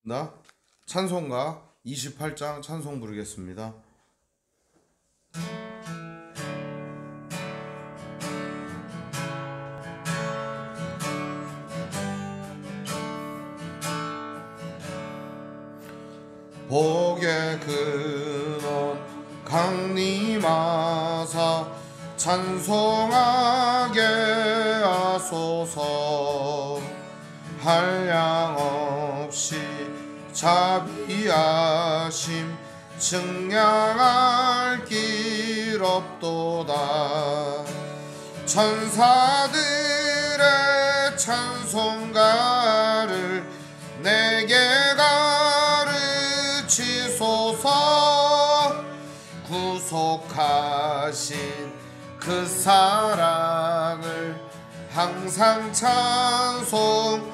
나 찬송가 28장 찬송 부르겠습니다. 복의 근원 강림하사 찬송하게 하소서. 한량없이 자비하심 증량할 길 없도다. 천사들의 찬송가를 내게 가르치소서. 구속하신 그 사랑을 항상 찬송합니다.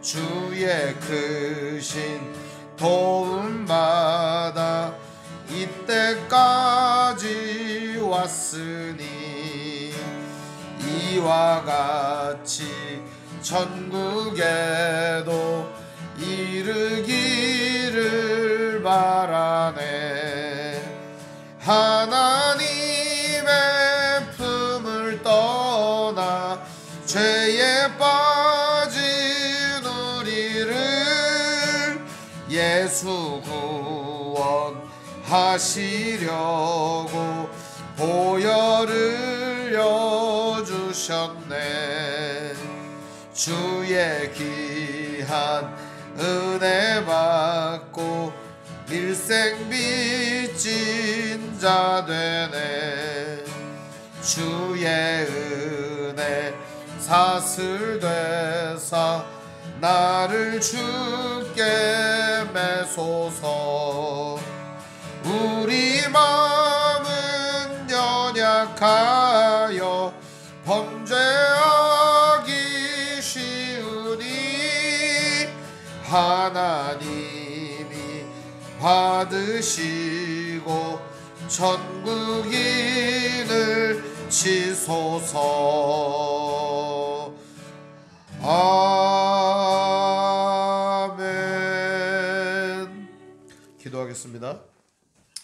주의 크신 도움받아 이때까지 왔으니 이와 같이 천국에도 이르기를 바라네. 하나님의 품을 떠나 죄에 빠진 우리를 예수 구원하시려고 보혈을 여주셨네. 주의 귀한 은혜 받고 일생 빚진 자 되네. 주의 은혜 사슬되사 나를 주께 매소서. 우리 마음은 연약하여 범죄하기 쉬우니 하나님이 받으시고 천국인을 치소서. 아멘. 기도하겠습니다.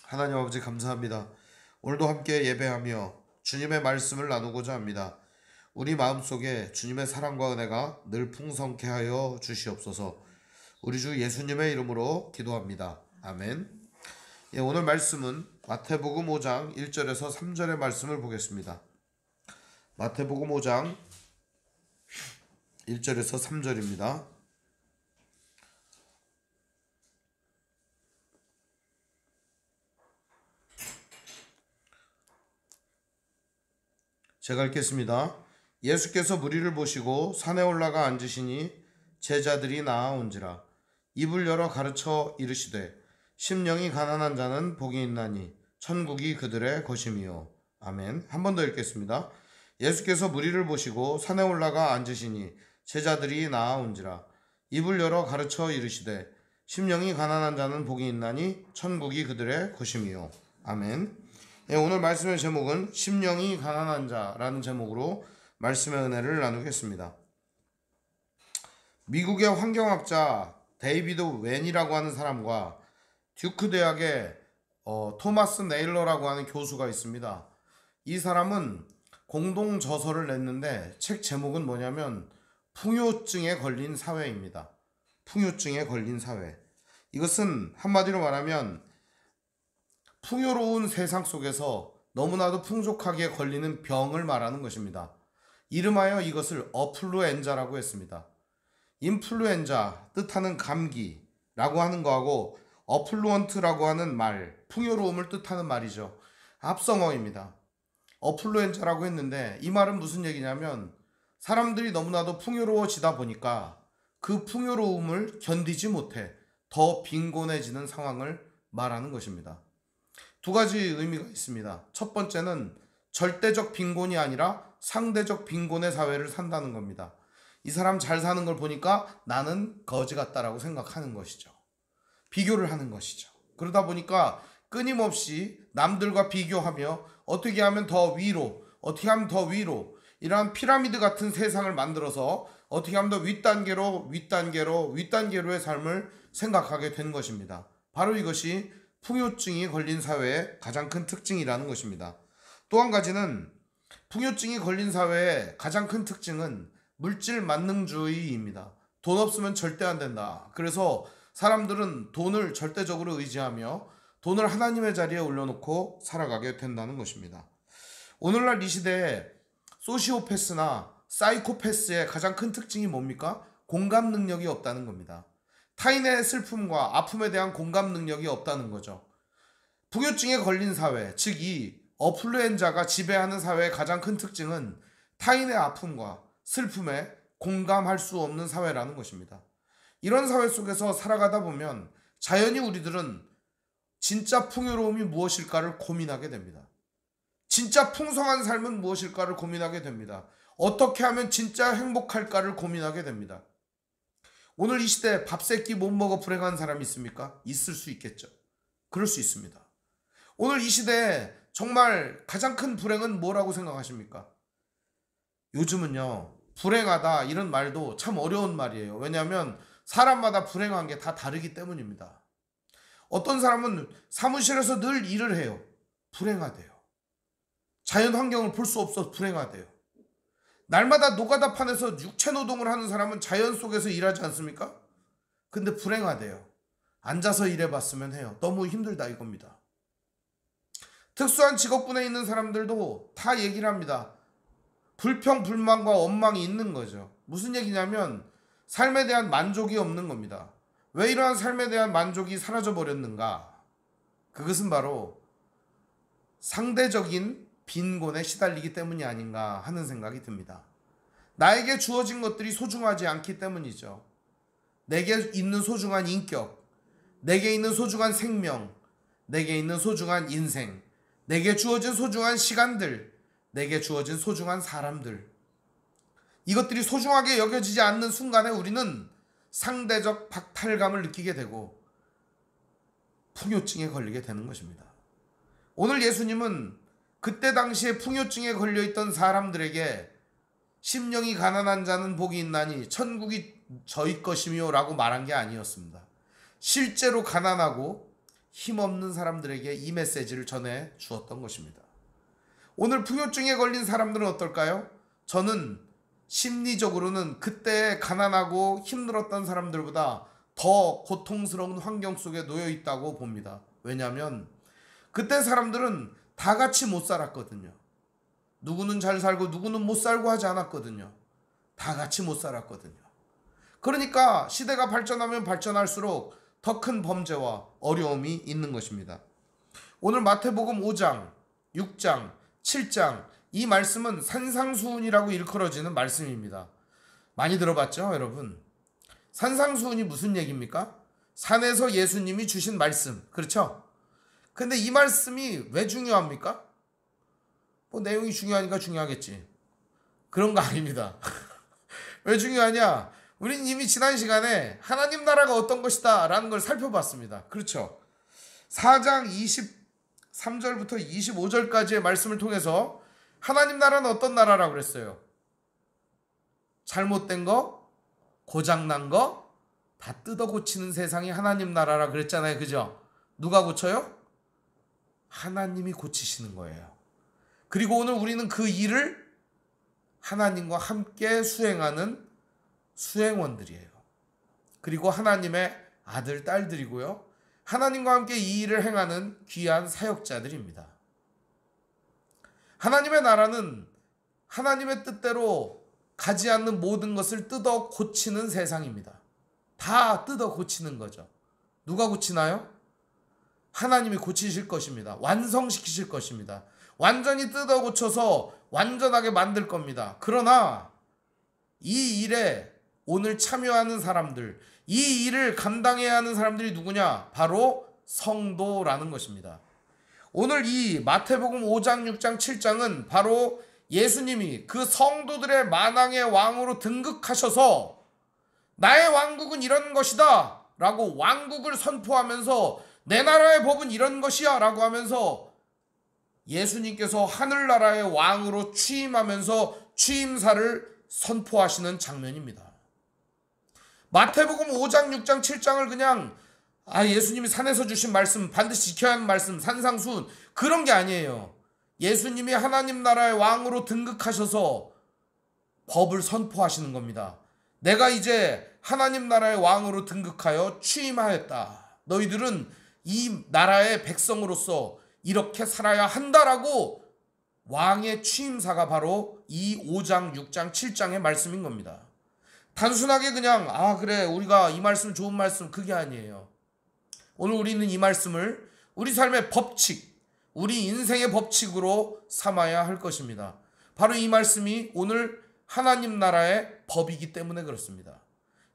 하나님 아버지 감사합니다. 오늘도 함께 예배하며 주님의 말씀을 나누고자 합니다. 우리 마음속에 주님의 사랑과 은혜가 늘 풍성케 하여 주시옵소서. 우리 주 예수님의 이름으로 기도합니다. 아멘. 오늘 말씀은 마태복음 5장 1절에서 3절의 말씀을 보겠습니다. 마태복음 5장 1절에서 3절입니다. 제가 읽겠습니다. 예수께서 무리를 보시고 산에 올라가 앉으시니 제자들이 나아온지라. 입을 열어 가르쳐 이르시되 심령이 가난한 자는 복이 있나니 천국이 그들의 것임이요. 아멘. 한 번 더 읽겠습니다. 예수께서 무리를 보시고 산에 올라가 앉으시니 제자들이 나아온지라. 입을 열어 가르쳐 이르시되 심령이 가난한 자는 복이 있나니 천국이 그들의 것임이요. 아멘. 오늘 말씀의 제목은 심령이 가난한 자라는 제목으로 말씀의 은혜를 나누겠습니다. 미국의 환경학자 데이비드 웬이라고 하는 사람과 듀크 대학의 토마스 네일러라고 하는 교수가 있습니다. 이 사람은 공동 저서를 냈는데 책 제목은 뭐냐면 풍요증에 걸린 사회입니다. 풍요증에 걸린 사회. 이것은 한마디로 말하면 풍요로운 세상 속에서 너무나도 풍족하게 걸리는 병을 말하는 것입니다. 이름하여 이것을 어플루엔자라고 했습니다. 인플루엔자 뜻하는 감기라고 하는 거하고 어플루언트라고 하는 말, 풍요로움을 뜻하는 말이죠. 합성어입니다. 어플루엔자라고 했는데 이 말은 무슨 얘기냐면 사람들이 너무나도 풍요로워지다 보니까 그 풍요로움을 견디지 못해 더 빈곤해지는 상황을 말하는 것입니다. 두 가지 의미가 있습니다. 첫 번째는 절대적 빈곤이 아니라 상대적 빈곤의 사회를 산다는 겁니다. 이 사람 잘 사는 걸 보니까 나는 거지 같다라고 생각하는 것이죠. 비교를 하는 것이죠. 그러다 보니까 끊임없이 남들과 비교하며 어떻게 하면 더 위로, 어떻게 하면 더 위로, 이러한 피라미드 같은 세상을 만들어서 어떻게 하면 더 윗단계로의 삶을 생각하게 된 것입니다. 바로 이것이 풍요증이 걸린 사회의 가장 큰 특징이라는 것입니다. 또 한 가지는 풍요증이 걸린 사회의 가장 큰 특징은 물질 만능주의입니다. 돈 없으면 절대 안 된다. 그래서 사람들은 돈을 절대적으로 의지하며 돈을 하나님의 자리에 올려놓고 살아가게 된다는 것입니다. 오늘날 이 시대에 소시오패스나 사이코패스의 가장 큰 특징이 뭡니까? 공감 능력이 없다는 겁니다. 타인의 슬픔과 아픔에 대한 공감 능력이 없다는 거죠. 풍요증에 걸린 사회, 즉 이 어플루엔자가 지배하는 사회의 가장 큰 특징은 타인의 아픔과 슬픔에 공감할 수 없는 사회라는 것입니다. 이런 사회 속에서 살아가다 보면 자연히 우리들은 진짜 풍요로움이 무엇일까를 고민하게 됩니다. 진짜 풍성한 삶은 무엇일까를 고민하게 됩니다. 어떻게 하면 진짜 행복할까를 고민하게 됩니다. 오늘 이 시대에 밥 세끼 못 먹어 불행한 사람이 있습니까? 있을 수 있겠죠. 그럴 수 있습니다. 오늘 이 시대에 정말 가장 큰 불행은 뭐라고 생각하십니까? 요즘은요, 불행하다 이런 말도 참 어려운 말이에요. 왜냐하면 사람마다 불행한 게 다 다르기 때문입니다. 어떤 사람은 사무실에서 늘 일을 해요. 불행하대요. 자연 환경을 볼 수 없어서 불행하대요. 날마다 노가다판에서 육체 노동을 하는 사람은 자연 속에서 일하지 않습니까? 근데 불행하대요. 앉아서 일해봤으면 해요. 너무 힘들다 이겁니다. 특수한 직업군에 있는 사람들도 다 얘기를 합니다. 불평, 불만과 원망이 있는 거죠. 무슨 얘기냐면 삶에 대한 만족이 없는 겁니다. 왜 이러한 삶에 대한 만족이 사라져버렸는가? 그것은 바로 상대적인 빈곤에 시달리기 때문이 아닌가 하는 생각이 듭니다. 나에게 주어진 것들이 소중하지 않기 때문이죠. 내게 있는 소중한 인격, 내게 있는 소중한 생명, 내게 있는 소중한 인생, 내게 주어진 소중한 시간들, 내게 주어진 소중한 사람들, 이것들이 소중하게 여겨지지 않는 순간에 우리는 상대적 박탈감을 느끼게 되고 풍요증에 걸리게 되는 것입니다. 오늘 예수님은 그때 당시에 풍요증에 걸려있던 사람들에게 심령이 가난한 자는 복이 있나니 천국이 저희 것이며 라고 말한 게 아니었습니다. 실제로 가난하고 힘없는 사람들에게 이 메시지를 전해 주었던 것입니다. 오늘 풍요증에 걸린 사람들은 어떨까요? 저는 심리적으로는 그때 가난하고 힘들었던 사람들보다 더 고통스러운 환경 속에 놓여 있다고 봅니다. 왜냐하면 그때 사람들은 다 같이 못 살았거든요. 누구는 잘 살고 누구는 못 살고 하지 않았거든요. 다 같이 못 살았거든요. 그러니까 시대가 발전하면 발전할수록 더 큰 범죄와 어려움이 있는 것입니다. 오늘 마태복음 5장, 6장, 7장 이 말씀은 산상수훈이라고 일컬어지는 말씀입니다. 많이 들어봤죠, 여러분? 산상수훈이 무슨 얘기입니까? 산에서 예수님이 주신 말씀, 그렇죠? 근데 이 말씀이 왜 중요합니까? 뭐 내용이 중요하니까 중요하겠지. 그런 거 아닙니다. 왜 중요하냐? 우린 이미 지난 시간에 하나님 나라가 어떤 것이다 라는 걸 살펴봤습니다. 그렇죠? 4장 23절부터 25절까지의 말씀을 통해서 하나님 나라는 어떤 나라라고 그랬어요? 잘못된 거, 고장난 거 다 뜯어 고치는 세상이 하나님 나라라 그랬잖아요. 그죠? 누가 고쳐요? 하나님이 고치시는 거예요. 그리고 오늘 우리는 그 일을 하나님과 함께 수행하는 수행원들이에요. 그리고 하나님의 아들, 딸들이고요. 하나님과 함께 이 일을 행하는 귀한 사역자들입니다. 하나님의 나라는 하나님의 뜻대로 가지 않는 모든 것을 뜯어 고치는 세상입니다. 다 뜯어 고치는 거죠. 누가 고치나요? 하나님이 고치실 것입니다. 완성시키실 것입니다. 완전히 뜯어 고쳐서 완전하게 만들 겁니다. 그러나 이 일에 오늘 참여하는 사람들, 이 일을 감당해야 하는 사람들이 누구냐? 바로 성도라는 것입니다. 오늘 이 마태복음 5장, 6장, 7장은 바로 예수님이 그 성도들의 만왕의 왕으로 등극하셔서 나의 왕국은 이런 것이다 라고 왕국을 선포하면서 내 나라의 법은 이런 것이야 라고 하면서 예수님께서 하늘나라의 왕으로 취임하면서 취임사를 선포하시는 장면입니다. 마태복음 5장, 6장, 7장을 그냥 예수님이 산에서 주신 말씀, 반드시 지켜야 하는 말씀, 산상수훈 그런 게 아니에요. 예수님이 하나님 나라의 왕으로 등극하셔서 법을 선포하시는 겁니다. 내가 이제 하나님 나라의 왕으로 등극하여 취임하였다. 너희들은 이 나라의 백성으로서 이렇게 살아야 한다라고 왕의 취임사가 바로 이 5장, 6장, 7장의 말씀인 겁니다. 단순하게 그냥 그래 우리가 이 말씀 좋은 말씀 그게 아니에요. 오늘 우리는 이 말씀을 우리 삶의 법칙, 우리 인생의 법칙으로 삼아야 할 것입니다. 바로 이 말씀이 오늘 하나님 나라의 법이기 때문에 그렇습니다.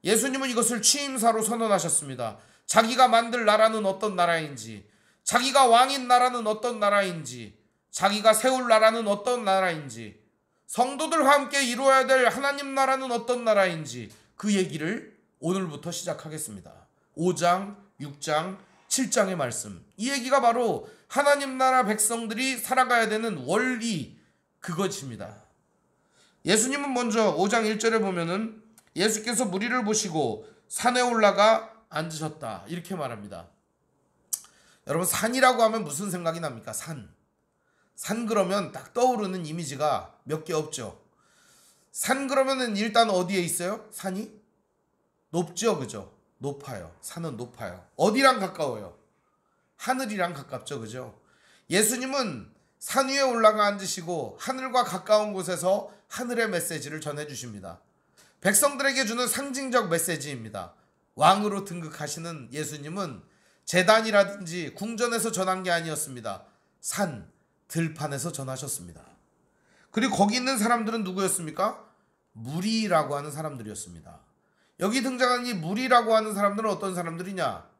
예수님은 이것을 취임사로 선언하셨습니다. 자기가 만들 나라는 어떤 나라인지, 자기가 왕인 나라는 어떤 나라인지, 자기가 세울 나라는 어떤 나라인지, 성도들과 함께 이루어야 될 하나님 나라는 어떤 나라인지 그 얘기를 오늘부터 시작하겠습니다. 5장, 6장, 7장의 말씀. 이 얘기가 바로 하나님 나라 백성들이 살아가야 되는 원리 그것입니다. 예수님은 먼저 5장 1절에 보면은 예수께서 무리를 보시고 산에 올라가 앉으셨다 이렇게 말합니다. 여러분 산이라고 하면 무슨 생각이 납니까? 산 그러면 딱 떠오르는 이미지가 몇 개 없죠. 산 그러면은 일단 어디에 있어요? 산이? 높죠, 그죠? 높아요. 산은 높아요. 어디랑 가까워요? 하늘이랑 가깝죠, 그죠? 예수님은 산 위에 올라가 앉으시고 하늘과 가까운 곳에서 하늘의 메시지를 전해주십니다. 백성들에게 주는 상징적 메시지입니다. 왕으로 등극하시는 예수님은 제단이라든지 궁전에서 전한 게 아니었습니다. 산, 들판에서 전하셨습니다. 그리고 거기 있는 사람들은 누구였습니까? 무리라고 하는 사람들이었습니다. 여기 등장하는 이 무리라고 하는 사람들은 어떤 사람들이냐?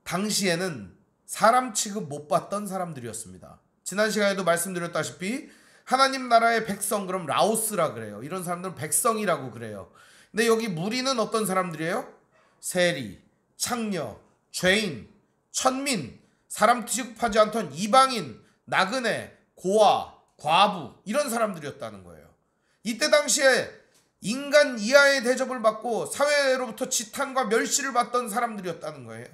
당시에는 사람 취급 못 받던 사람들이었습니다. 지난 시간에도 말씀드렸다시피 하나님 나라의 백성, 그럼 라오스라 그래요. 이런 사람들은 백성이라고 그래요. 근데 여기 무리는 어떤 사람들이에요? 세리, 창녀, 죄인, 천민, 사람 취급하지 않던 이방인, 나그네, 고아, 과부 이런 사람들이었다는 거예요. 이때 당시에 인간 이하의 대접을 받고 사회로부터 지탄과 멸시를 받던 사람들이었다는 거예요.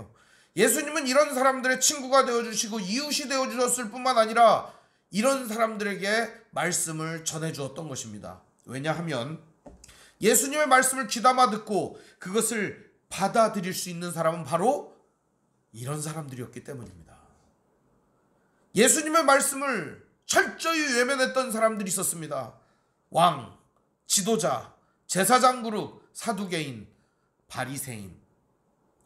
예수님은 이런 사람들의 친구가 되어주시고 이웃이 되어주셨을 뿐만 아니라 이런 사람들에게 말씀을 전해주었던 것입니다. 왜냐하면 예수님의 말씀을 귀담아 듣고 그것을 받아들일 수 있는 사람은 바로 이런 사람들이었기 때문입니다. 예수님의 말씀을 철저히 외면했던 사람들이 있었습니다. 왕, 지도자, 제사장 그룹, 사두개인, 바리새인,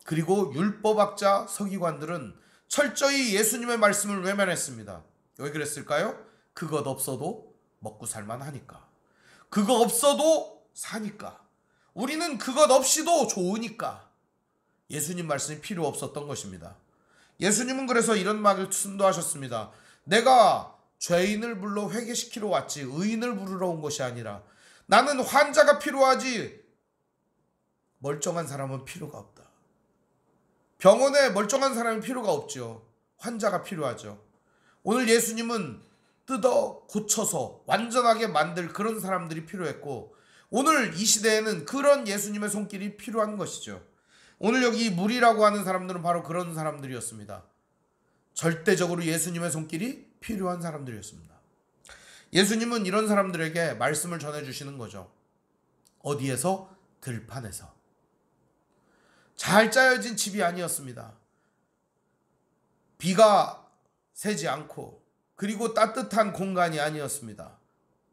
그리고 율법학자, 서기관들은 철저히 예수님의 말씀을 외면했습니다. 왜 그랬을까요? 그것 없어도 먹고 살만하니까. 그거 없어도 사니까. 우리는 그것 없이도 좋으니까. 예수님 말씀이 필요 없었던 것입니다. 예수님은 그래서 이런 말을 순도하셨습니다. 내가 죄인을 불러 회개시키러 왔지 의인을 부르러 온 것이 아니라 나는 환자가 필요하지 멀쩡한 사람은 필요가 없다. 병원에 멀쩡한 사람이 필요가 없죠. 환자가 필요하죠. 오늘 예수님은 뜯어 고쳐서 완전하게 만들 그런 사람들이 필요했고 오늘 이 시대에는 그런 예수님의 손길이 필요한 것이죠. 오늘 여기 무리라고 하는 사람들은 바로 그런 사람들이었습니다. 절대적으로 예수님의 손길이 필요한 사람들이었습니다. 예수님은 이런 사람들에게 말씀을 전해주시는 거죠. 어디에서? 들판에서. 잘 짜여진 집이 아니었습니다. 비가 새지 않고 그리고 따뜻한 공간이 아니었습니다.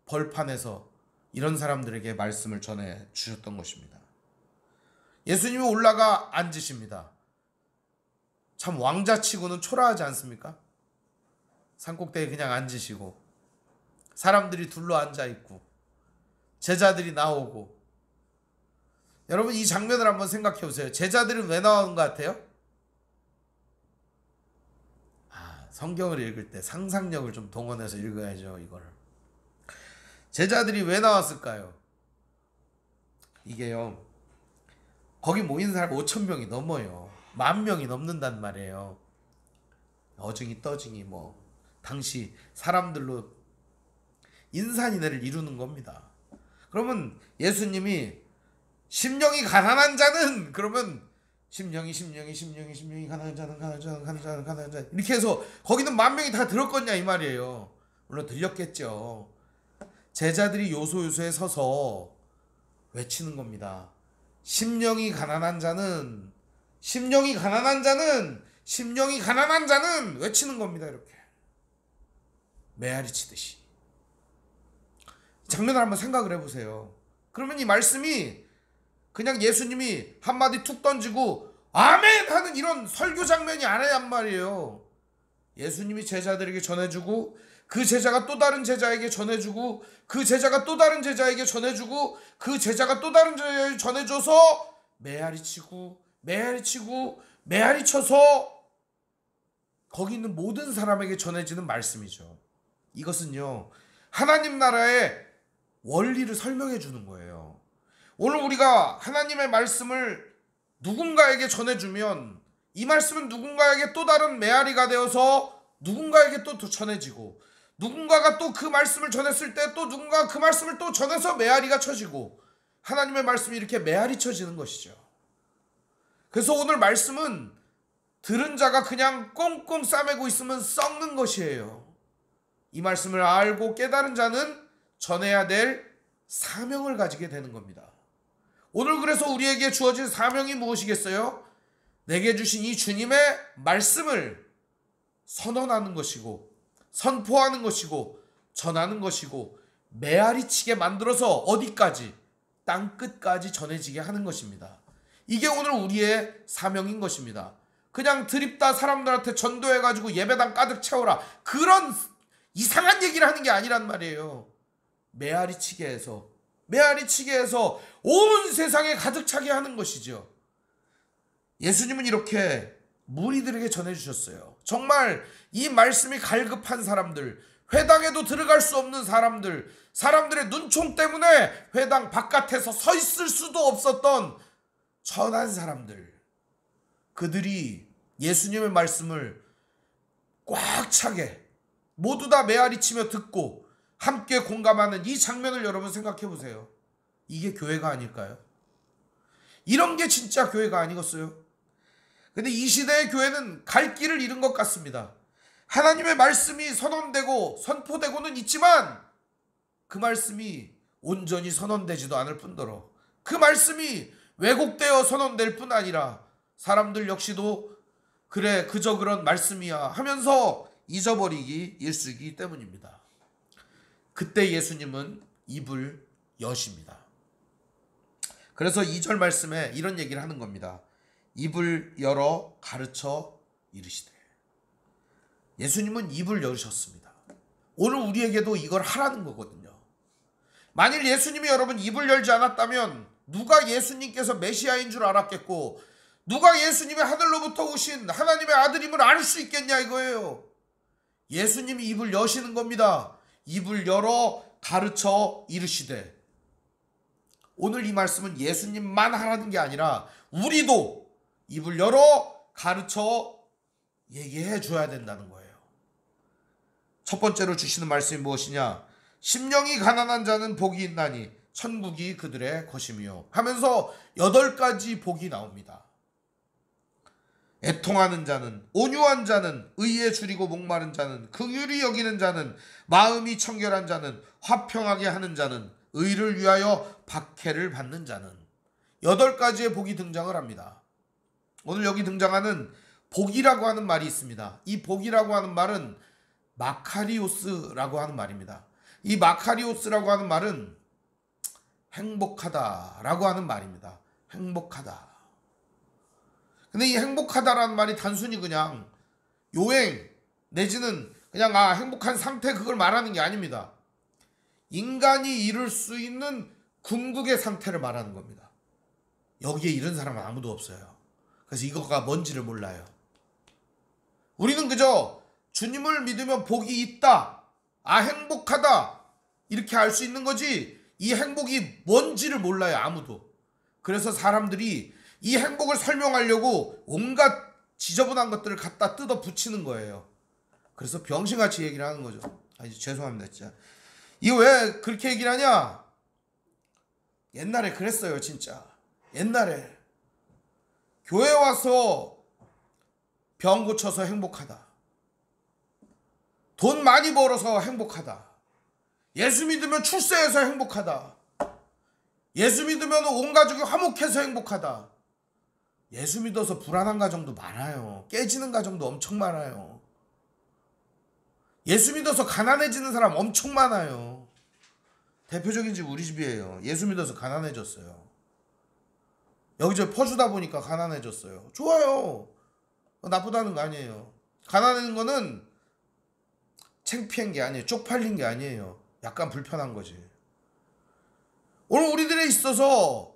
벌판에서 이런 사람들에게 말씀을 전해 주셨던 것입니다. 예수님이 올라가 앉으십니다. 참 왕자치고는 초라하지 않습니까? 산꼭대기에 그냥 앉으시고 사람들이 둘러 앉아있고 제자들이 나오고. 여러분 이 장면을 한번 생각해 보세요. 제자들은 왜 나온 것 같아요? 성경을 읽을 때 상상력을 좀 동원해서 읽어야죠. 이거를. 제자들이 왜 나왔을까요? 이게요, 거기 모인 사람 5,000명이 넘어요. 10,000명이 넘는단 말이에요. 어증이 떠증이 당시 사람들로 인산인해를 이루는 겁니다. 그러면 예수님이 심령이 가난한 자는, 그러면 심령이 가난한 자는 이렇게 해서 거기는 만 명이 다 들었겠냐 이 말이에요. 물론 들렸겠죠. 제자들이 요소요소에 서서 외치는 겁니다. 심령이 가난한 자는 외치는 겁니다. 이렇게 메아리 치듯이. 장면을 한번 생각을 해보세요. 그러면 이 말씀이 그냥 예수님이 한마디 툭 던지고 아멘 하는 이런 설교 장면이 아니란 말이에요. 예수님이 제자들에게 전해주고, 그 제자가 또 다른 제자에게 전해주고, 그 제자가 또 다른 제자에게 전해주고, 그 제자가 또 다른 제자에게 전해줘서 메아리치고 메아리쳐서 거기 있는 모든 사람에게 전해지는 말씀이죠. 이것은요, 하나님 나라의 원리를 설명해 주는 거예요. 오늘 우리가 하나님의 말씀을 누군가에게 전해주면 이 말씀은 누군가에게 또 다른 메아리가 되어서 누군가에게 또 전해지고, 누군가가 또 그 말씀을 전했을 때 또 누군가가 그 말씀을 또 전해서 메아리가 쳐지고, 하나님의 말씀이 이렇게 메아리 쳐지는 것이죠. 그래서 오늘 말씀은 들은 자가 그냥 꽁꽁 싸매고 있으면 썩는 것이에요. 이 말씀을 알고 깨달은 자는 전해야 될 사명을 가지게 되는 겁니다. 오늘 그래서 우리에게 주어진 사명이 무엇이겠어요? 내게 주신 이 주님의 말씀을 선언하는 것이고, 선포하는 것이고, 전하는 것이고, 메아리치게 만들어서 어디까지? 땅끝까지 전해지게 하는 것입니다. 이게 오늘 우리의 사명인 것입니다. 그냥 드립다 사람들한테 전도해가지고 예배당 가득 채워라, 그런 이상한 얘기를 하는 게 아니란 말이에요. 메아리치게 해서 온 세상에 가득 차게 하는 것이죠. 예수님은 이렇게 무리들에게 전해주셨어요. 정말 이 말씀이 갈급한 사람들, 회당에도 들어갈 수 없는 사람들, 사람들의 눈총 때문에 회당 바깥에서 서 있을 수도 없었던 천한 사람들, 그들이 예수님의 말씀을 꽉 차게 모두 다 메아리치며 듣고 함께 공감하는 이 장면을 여러분 생각해 보세요. 이게 교회가 아닐까요? 이런 게 진짜 교회가 아니겠어요? 근데 이 시대의 교회는 갈 길을 잃은 것 같습니다. 하나님의 말씀이 선언되고 선포되고는 있지만 그 말씀이 온전히 선언되지도 않을 뿐더러 그 말씀이 왜곡되어 선언될 뿐 아니라 사람들 역시도 그래 그저 그런 말씀이야 하면서 잊어버리기 일쑤이기 때문입니다. 그때 예수님은 입을 여십니다. 그래서 2절 말씀에 이런 얘기를 하는 겁니다. 입을 열어 가르쳐 이르시되. 예수님은 입을 열으셨습니다. 오늘 우리에게도 이걸 하라는 거거든요. 만일 예수님이 여러분 입을 열지 않았다면 누가 예수님께서 메시아인 줄 알았겠고, 누가 예수님의 하늘로부터 오신 하나님의 아들임을 알 수 있겠냐 이거예요. 예수님이 입을 여시는 겁니다. 입을 열어 가르쳐 이르시되. 오늘 이 말씀은 예수님만 하라는 게 아니라 우리도 입을 열어 가르쳐 얘기해 줘야 된다는 거예요. 첫 번째로 주시는 말씀이 무엇이냐? 심령이 가난한 자는 복이 있나니 천국이 그들의 것이며 하면서 8가지 복이 나옵니다. 애통하는 자는, 온유한 자는, 의에 줄이고 목마른 자는, 긍휼히 여기는 자는, 마음이 청결한 자는, 화평하게 하는 자는, 의를 위하여 박해를 받는 자는, 8가지의 복이 등장을 합니다. 오늘 여기 등장하는 복이라고 하는 말이 있습니다. 이 복이라고 하는 말은 마카리오스라고 하는 말입니다. 이 마카리오스라고 하는 말은 행복하다라고 하는 말입니다. 행복하다. 근데 이 행복하다라는 말이 단순히 그냥 요행 내지는 그냥 행복한 상태 그걸 말하는 게 아닙니다. 인간이 이룰 수 있는 궁극의 상태를 말하는 겁니다. 여기에 이런 사람은 아무도 없어요. 그래서 이거가 뭔지를 몰라요. 우리는 그저 주님을 믿으면 복이 있다, 행복하다 이렇게 알 수 있는 거지 이 행복이 뭔지를 몰라요. 아무도. 그래서 사람들이 이 행복을 설명하려고 온갖 지저분한 것들을 갖다 뜯어 붙이는 거예요. 그래서 병신같이 얘기를 하는 거죠. 죄송합니다 진짜. 이거 왜 그렇게 얘기를 하냐? 옛날에 그랬어요. 진짜 옛날에 교회 와서 병 고쳐서 행복하다, 돈 많이 벌어서 행복하다, 예수 믿으면 출세해서 행복하다, 예수 믿으면 온 가족이 화목해서 행복하다. 예수 믿어서 불안한 가정도 많아요. 깨지는 가정도 엄청 많아요. 예수 믿어서 가난해지는 사람 엄청 많아요. 대표적인 집 우리 집이에요. 예수 믿어서 가난해졌어요. 여기저기 퍼주다 보니까 가난해졌어요. 좋아요. 나쁘다는 거 아니에요. 가난해진 거는 창피한 게 아니에요. 쪽팔린 게 아니에요. 약간 불편한 거지. 오늘 우리들에 있어서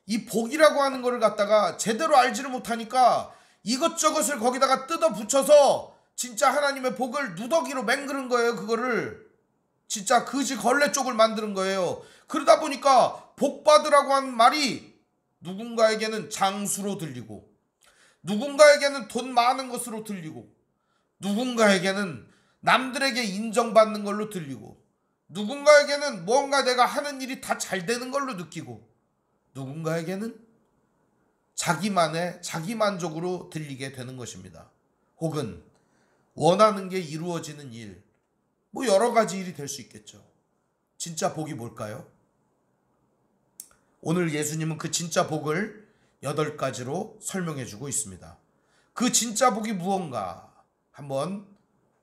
이 복이라고 하는 거를 갖다가 제대로 알지를 못하니까 이것저것을 거기다가 뜯어 붙여서 진짜 하나님의 복을 누더기로 맹그른 거예요. 그거를 진짜 거지 걸레 쪽을 만드는 거예요. 그러다 보니까 복 받으라고 하는 말이 누군가에게는 장수로 들리고, 누군가에게는 돈 많은 것으로 들리고, 누군가에게는 남들에게 인정받는 걸로 들리고, 누군가에게는 뭔가 내가 하는 일이 다 잘 되는 걸로 느끼고, 누군가에게는 자기만의 자기만족으로 들리게 되는 것입니다. 혹은 원하는 게 이루어지는 일, 뭐 여러 가지 일이 될 수 있겠죠. 진짜 복이 뭘까요? 오늘 예수님은 그 진짜 복을 8가지로 설명해 주고 있습니다. 그 진짜 복이 무언가 한번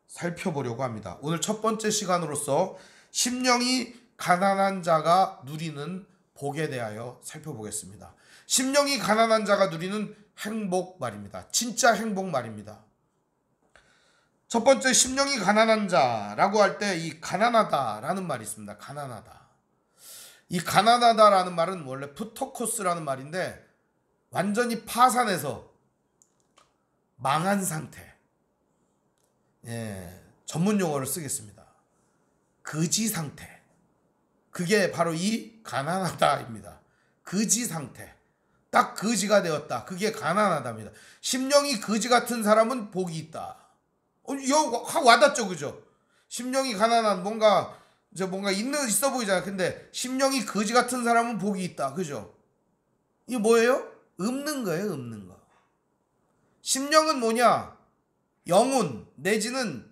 살펴보려고 합니다. 오늘 첫 번째 시간으로서 심령이 가난한 자가 누리는 복에 대하여 살펴보겠습니다. 심령이 가난한 자가 누리는 행복 말입니다. 진짜 행복 말입니다. 첫 번째, 심령이 가난한 자라고 할 때 이 가난하다라는 말이 있습니다. 가난하다. 이 가난하다라는 말은 원래 푸토코스라는 말인데 완전히 파산해서 망한 상태. 전문 용어를 쓰겠습니다. 거지 상태. 그게 바로 이 가난하다입니다. 거지 상태. 딱 거지가 되었다. 그게 가난하다입니다. 심령이 거지 같은 사람은 복이 있다. 이거 확 와닿죠, 그죠? 심령이 가난한 뭔가 있어 보이잖아요. 근데 심령이 거지 같은 사람은 복이 있다, 그죠? 이게 뭐예요? 없는 거예요, 없는 거. 심령은 뭐냐? 영혼 내지는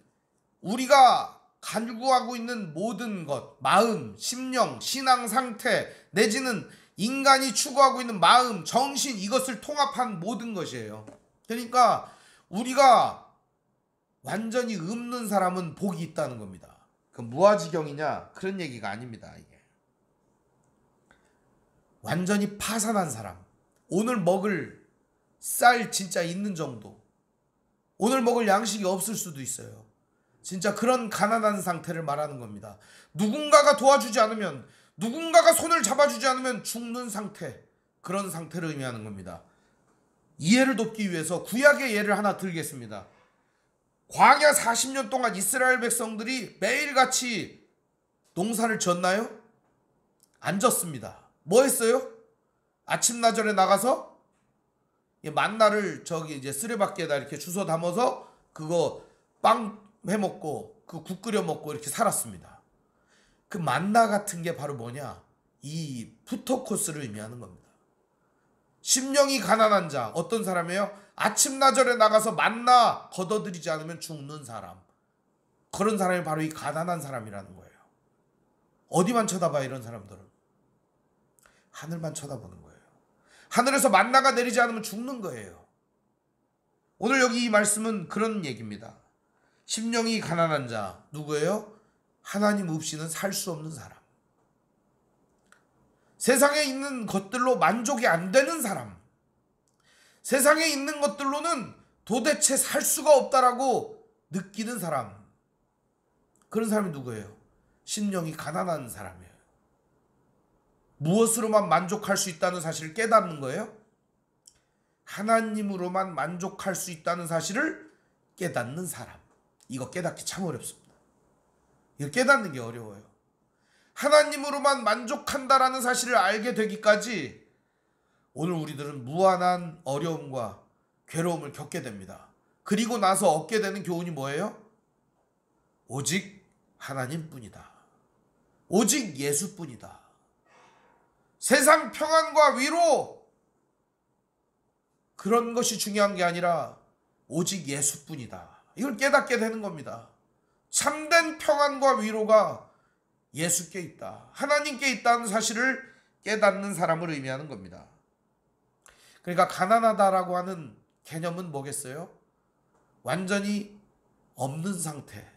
우리가 간구하고 있는 모든 것, 마음, 심령, 신앙 상태 내지는 인간이 추구하고 있는 마음, 정신, 이것을 통합한 모든 것이에요. 그러니까 우리가 완전히 없는 사람은 복이 있다는 겁니다. 그 무아지경이냐 그런 얘기가 아닙니다. 이게 완전히 파산한 사람, 오늘 먹을 쌀 진짜 있는 정도, 오늘 먹을 양식이 없을 수도 있어요. 진짜 그런 가난한 상태를 말하는 겁니다. 누군가가 도와주지 않으면, 누군가가 손을 잡아주지 않으면 죽는 상태, 그런 상태를 의미하는 겁니다. 이해를 돕기 위해서 구약의 예를 하나 들겠습니다. 광야 40년 동안 이스라엘 백성들이 매일같이 농사를 졌나요? 안 졌습니다. 뭐 했어요? 아침나절에 나가서 만나를 이제 쓰레받개에다 이렇게 주워 담아서 그거 빵 해먹고 그 국 끓여 먹고 이렇게 살았습니다. 그 만나 같은 게 바로 뭐냐? 이 푸토코스를 의미하는 겁니다. 심령이 가난한 자, 어떤 사람이에요? 아침나절에 나가서 만나 걷어들이지 않으면 죽는 사람. 그런 사람이 바로 이 가난한 사람이라는 거예요. 어디만 쳐다봐요, 이런 사람들은? 하늘만 쳐다보는 거예요. 하늘에서 만나가 내리지 않으면 죽는 거예요. 오늘 여기 이 말씀은 그런 얘기입니다. 심령이 가난한 자, 누구예요? 하나님 없이는 살 수 없는 사람. 세상에 있는 것들로 만족이 안 되는 사람. 세상에 있는 것들로는 도대체 살 수가 없다라고 느끼는 사람. 그런 사람이 누구예요? 심령이 가난한 사람이에요. 무엇으로만 만족할 수 있다는 사실을 깨닫는 거예요? 하나님으로만 만족할 수 있다는 사실을 깨닫는 사람. 이거 깨닫기 참 어렵습니다. 이거 깨닫는 게 어려워요. 하나님으로만 만족한다라는 사실을 알게 되기까지 오늘 우리들은 무한한 어려움과 괴로움을 겪게 됩니다. 그리고 나서 얻게 되는 교훈이 뭐예요? 오직 하나님뿐이다. 오직 예수뿐이다. 세상 평안과 위로, 그런 것이 중요한 게 아니라 오직 예수뿐이다. 이걸 깨닫게 되는 겁니다. 참된 평안과 위로가 예수께 있다, 하나님께 있다는 사실을 깨닫는 사람을 의미하는 겁니다. 그러니까 가난하다라고 하는 개념은 뭐겠어요? 완전히 없는 상태,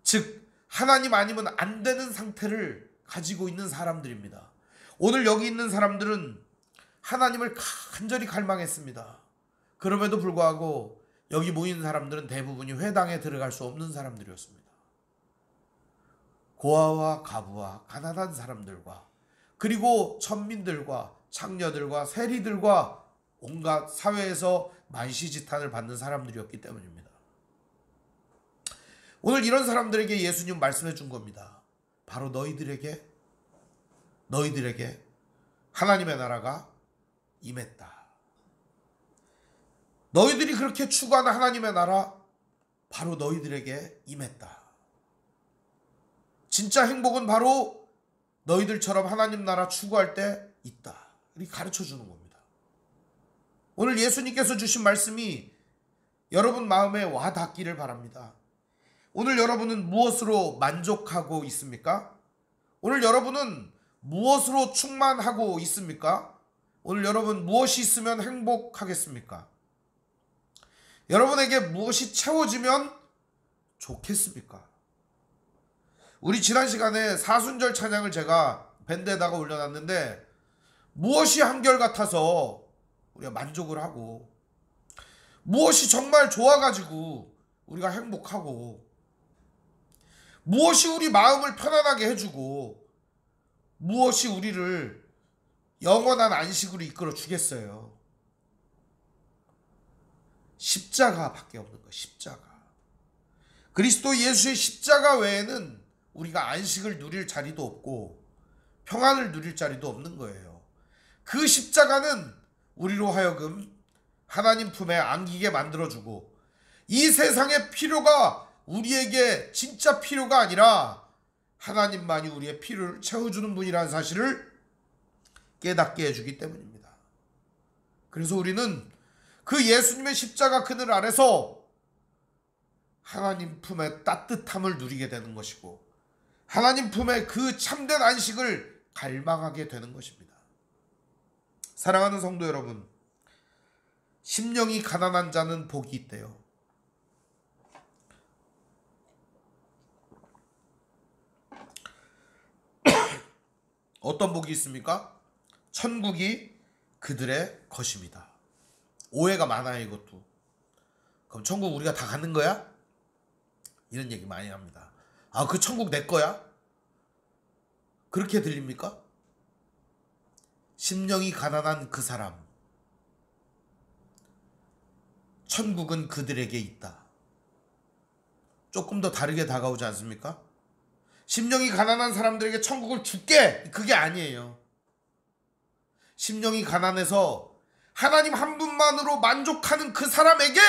즉 하나님 아니면 안 되는 상태를 가지고 있는 사람들입니다. 오늘 여기 있는 사람들은 하나님을 간절히 갈망했습니다. 그럼에도 불구하고 여기 모인 사람들은 대부분이 회당에 들어갈 수 없는 사람들이었습니다. 고아와 가부와 가난한 사람들과, 그리고 천민들과 창녀들과 세리들과 온갖 사회에서 만시지탄을 받는 사람들이었기 때문입니다. 오늘 이런 사람들에게 예수님 말씀해 준 겁니다. 바로 너희들에게 하나님의 나라가 임했다. 너희들이 그렇게 추구하는 하나님의 나라, 바로 너희들에게 임했다. 진짜 행복은 바로 너희들처럼 하나님 나라 추구할 때 있다. 이렇게 가르쳐 주는 겁니다. 오늘 예수님께서 주신 말씀이 여러분 마음에 와 닿기를 바랍니다. 오늘 여러분은 무엇으로 만족하고 있습니까? 오늘 여러분은 무엇으로 충만하고 있습니까? 오늘 여러분 무엇이 있으면 행복하겠습니까? 여러분에게 무엇이 채워지면 좋겠습니까? 우리 지난 시간에 사순절 찬양을 제가 밴드에다가 올려놨는데, 무엇이 한결같아서 우리가 만족을 하고, 무엇이 정말 좋아가지고 우리가 행복하고, 무엇이 우리 마음을 편안하게 해주고, 무엇이 우리를 영원한 안식으로 이끌어 주겠어요? 십자가밖에 없는 거예요. 십자가. 그리스도 예수의 십자가 외에는 우리가 안식을 누릴 자리도 없고 평안을 누릴 자리도 없는 거예요. 그 십자가는 우리로 하여금 하나님 품에 안기게 만들어주고, 이 세상의 필요가 우리에게 진짜 필요가 아니라 하나님만이 우리의 필요를 채워주는 분이라는 사실을 깨닫게 해주기 때문입니다. 그래서 우리는 그 예수님의 십자가 그늘 아래서 하나님 품의 따뜻함을 누리게 되는 것이고, 하나님 품의 그 참된 안식을 갈망하게 되는 것입니다. 사랑하는 성도 여러분, 심령이 가난한 자는 복이 있대요. 어떤 복이 있습니까? 천국이 그들의 것입니다. 오해가 많아요, 이것도. 그럼 천국 우리가 다 가는 거야? 이런 얘기 많이 합니다. 아, 그 천국 내 거야? 그렇게 들립니까? 심령이 가난한 그 사람, 천국은 그들에게 있다. 조금 더 다르게 다가오지 않습니까? 심령이 가난한 사람들에게 천국을 줄게, 그게 아니에요. 심령이 가난해서 하나님 한 분만으로 만족하는 그 사람에게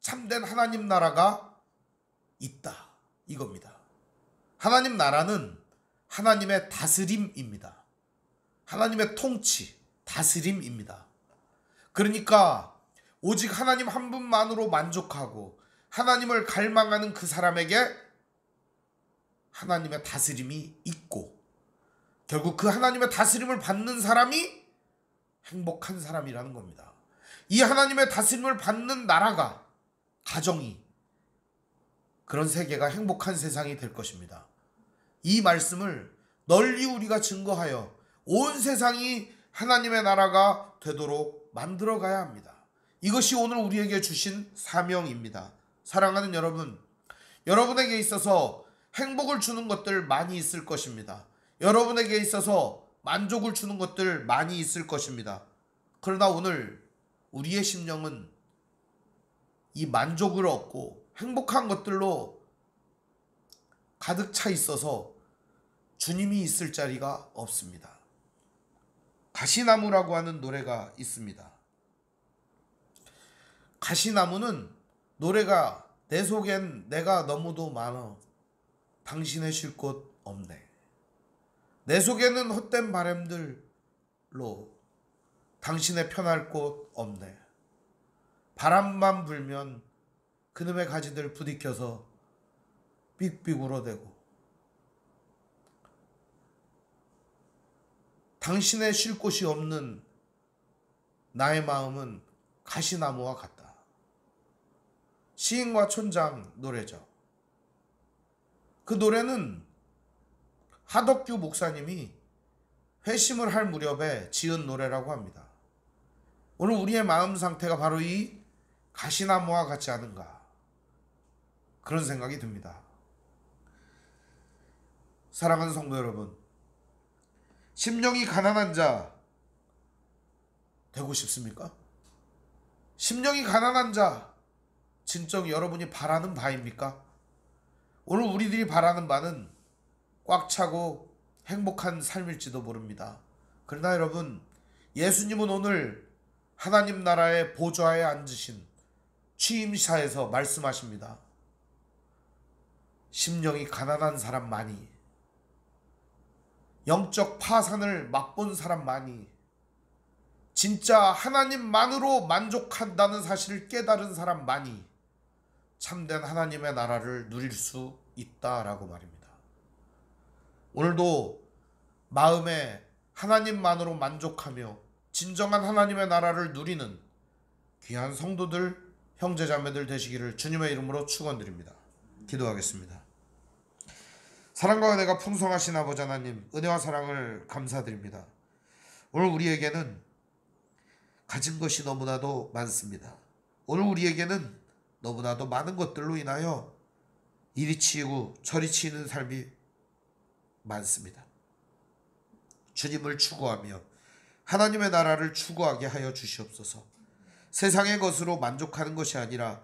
참된 하나님 나라가 있다, 이겁니다. 하나님 나라는 하나님의 다스림입니다. 하나님의 통치, 다스림입니다. 그러니까 오직 하나님 한 분만으로 만족하고 하나님을 갈망하는 그 사람에게 하나님의 다스림이 있고, 결국 그 하나님의 다스림을 받는 사람이 행복한 사람이라는 겁니다. 이 하나님의 다스림을 받는 나라가, 가정이, 그런 세계가 행복한 세상이 될 것입니다. 이 말씀을 널리 우리가 증거하여 온 세상이 하나님의 나라가 되도록 만들어가야 합니다. 이것이 오늘 우리에게 주신 사명입니다. 사랑하는 여러분, 여러분에게 있어서 행복을 주는 것들 많이 있을 것입니다. 여러분에게 있어서 만족을 주는 것들 많이 있을 것입니다. 그러나 오늘 우리의 심령은 이 만족을 얻고 행복한 것들로 가득 차 있어서 주님이 있을 자리가 없습니다. 가시나무라고 하는 노래가 있습니다. 가시나무는 노래가 내 속엔 내가 너무도 많아 당신의 쉴 곳 없네. 내 속에는 헛된 바람들로 당신의 편할 곳 없네. 바람만 불면 그놈의 가지들 부딪혀서 삑삑 울어대고 당신의 쉴 곳이 없는 나의 마음은 가시나무와 같다. 시인과 촌장 노래죠. 그 노래는 하덕규 목사님이 회심을 할 무렵에 지은 노래라고 합니다. 오늘 우리의 마음 상태가 바로 이 가시나무와 같지 않은가, 그런 생각이 듭니다. 사랑하는 성도 여러분, 심령이 가난한 자 되고 싶습니까? 심령이 가난한 자 진정 여러분이 바라는 바입니까? 오늘 우리들이 바라는 바는 꽉 차고 행복한 삶일지도 모릅니다. 그러나 여러분, 예수님은 오늘 하나님 나라의 보좌에 앉으신 취임사에서 말씀하십니다. 심령이 가난한 사람 많이, 영적 파산을 맛본 사람 많이, 진짜 하나님만으로 만족한다는 사실을 깨달은 사람 많이 참된 하나님의 나라를 누릴 수 있다라고 말입니다. 오늘도 마음에 하나님만으로 만족하며 진정한 하나님의 나라를 누리는 귀한 성도들, 형제자매들 되시기를 주님의 이름으로 축원드립니다. 기도하겠습니다. 사랑과 은혜가 풍성하신 아버지 하나님, 은혜와 사랑을 감사드립니다. 오늘 우리에게는 가진 것이 너무나도 많습니다. 오늘 우리에게는 너무나도 많은 것들로 인하여 이리 치이고 저리 치이는 삶이 많습니다. 주님을 추구하며 하나님의 나라를 추구하게 하여 주시옵소서. 세상의 것으로 만족하는 것이 아니라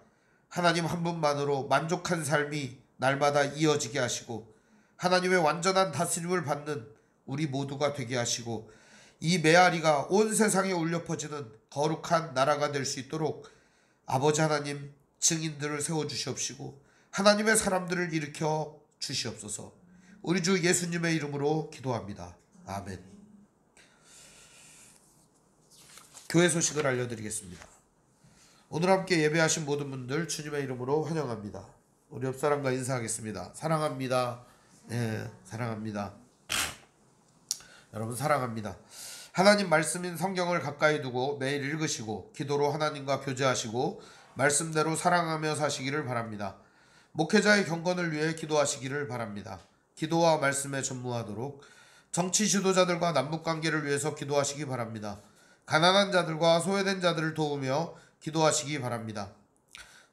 하나님 한 분만으로 만족한 삶이 날마다 이어지게 하시고 하나님의 완전한 다스림을 받는 우리 모두가 되게 하시고 이 메아리가 온 세상에 울려 퍼지는 거룩한 나라가 될 수 있도록 아버지 하나님 증인들을 세워주시옵시고 하나님의 사람들을 일으켜 주시옵소서. 우리 주 예수님의 이름으로 기도합니다. 아멘. 교회 소식을 알려드리겠습니다. 오늘 함께 예배하신 모든 분들 주님의 이름으로 환영합니다. 우리 옆사람과 인사하겠습니다. 사랑합니다. 예, 사랑합니다. 여러분 사랑합니다. 하나님 말씀인 성경을 가까이 두고 매일 읽으시고 기도로 하나님과 교제하시고 말씀대로 사랑하며 사시기를 바랍니다. 목회자의 경건을 위해 기도하시기를 바랍니다. 기도와 말씀에 전무하도록 정치 지도자들과 남북관계를 위해서 기도하시기 바랍니다. 가난한 자들과 소외된 자들을 도우며 기도하시기 바랍니다.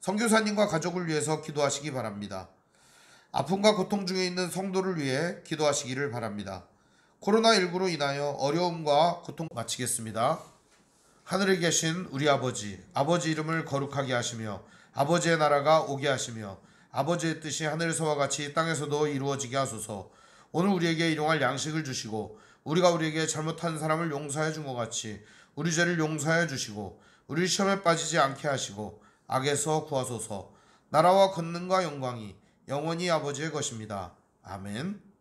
선교사님과 가족을 위해서 기도하시기 바랍니다. 아픔과 고통 중에 있는 성도를 위해 기도하시기를 바랍니다. 코로나19로 인하여 어려움과 고통 마치겠습니다. 하늘에 계신 우리 아버지, 아버지 이름을 거룩하게 하시며 아버지의 나라가 오게 하시며 아버지의 뜻이 하늘에서와 같이 땅에서도 이루어지게 하소서. 오늘 우리에게 일용할 양식을 주시고 우리가 우리에게 잘못한 사람을 용서해 준 것 같이 우리 죄를 용서해 주시고 우리 시험에 빠지지 않게 하시고 악에서 구하소서. 나라와 권능과 영광이 영원히 아버지의 것입니다. 아멘.